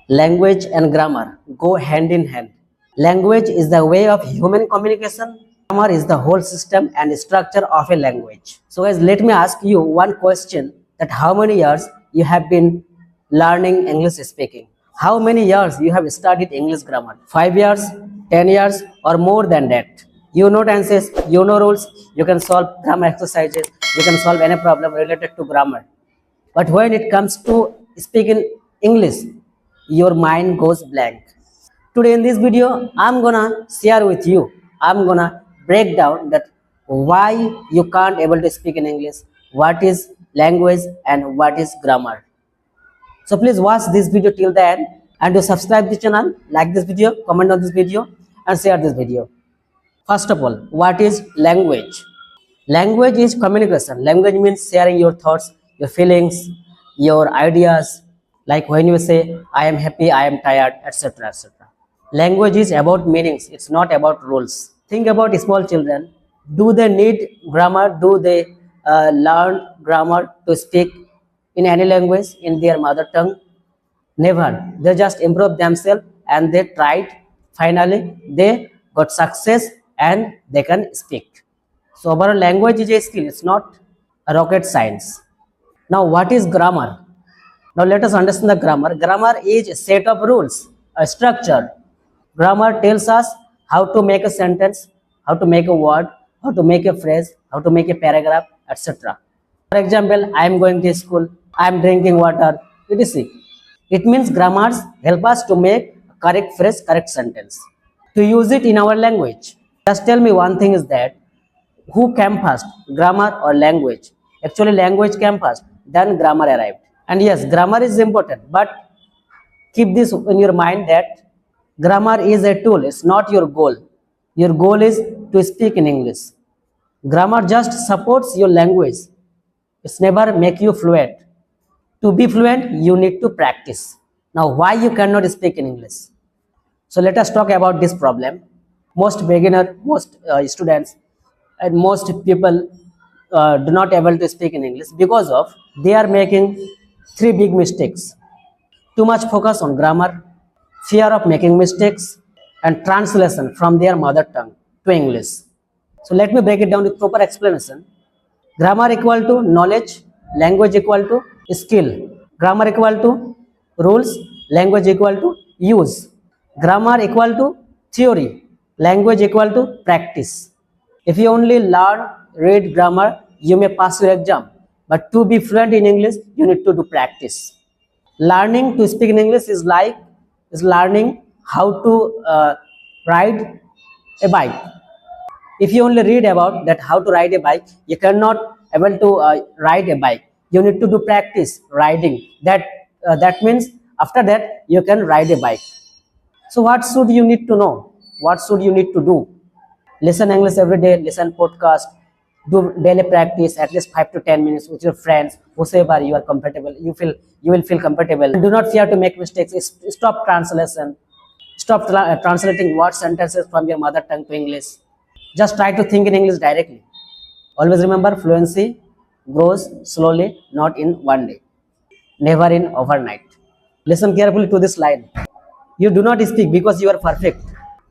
Language and grammar go hand in hand. Language is the way of human communication. Grammar is the whole system and structure of a language. So guys, let me ask you one question, that how many years you have been learning English speaking? How many years you have studied English grammar? 5 years, 10 years, or more than that? You know tenses, you know rules, you can solve grammar exercises, you can solve any problem related to grammar. But when it comes to speaking English, your mind goes blank. Today in this video, I'm gonna share with you, I'm gonna break down that why you can't able to speak in English, what is language and what is grammar. So please watch this video till the end, and to subscribe the channel, like this video, comment on this video and share this video. First of all, what is language? Language is communication. Language means sharing your thoughts, your feelings, your ideas, like when you say I am happy, I am tired, etc., etc. Language is about meanings, it's not about rules. Think about small children. Do they need grammar? Do they learn grammar to speak in any language, in their mother tongue? Never. They just improve themselves and they tried. Finally, they got success and they can speak. So overall, language is a skill, it's not a rocket science. Now, what is grammar? Now, let us understand the grammar. Grammar is a set of rules, a structure. Grammar tells us how to make a sentence, how to make a word, how to make a phrase, how to make a paragraph, etc. For example, I am going to school, I am drinking water, etc. It means grammars help us to make a correct phrase, correct sentence. To use it in our language, just tell me one thing is that, who came first, grammar or language? Actually, language came first, then grammar arrived. And yes, grammar is important, but keep this in your mind that grammar is a tool, it's not your goal. Your goal is to speak in English. Grammar just supports your language. It's never make you fluent. To be fluent, you need to practice. Now, why you cannot speak in English? So let us talk about this problem. Most beginner, most students and most people do not able to speak in English because of they are making three big mistakes. Too much focus on grammar, fear of making mistakes, and translation from their mother tongue to English. So let me break it down with proper explanation. Grammar equal to knowledge, language equal to skill. Grammar equal to rules, language equal to use. Grammar equal to theory, language equal to practice. If you only learn, read grammar, you may pass your exam. But to be fluent in English, you need to do practice. Learning to speak in English is like learning how to ride a bike. If you only read about that how to ride a bike, you cannot able to ride a bike. You need to do practice riding. That means after that you can ride a bike. So what should you need to know? What should you need to do? Listen English every day, listen podcast, do daily practice at least 5 to 10 minutes with your friends, whoever you are comfortable, you will feel comfortable. Do not fear to make mistakes. Stop translation. Stop translating word sentences from your mother tongue to English. Just try to think in English directly. Always remember, fluency grows slowly, not in one day, never in overnight. Listen carefully to this line. You do not speak because you are perfect.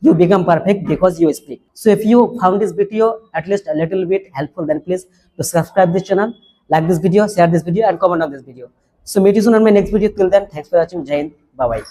You become perfect because you speak. So if you found this video at least a little bit helpful, then please to subscribe this channel, like this video, share this video and comment on this video. So meet you soon on my next video. Till then, thanks for watching. Jai Hind. Bye bye.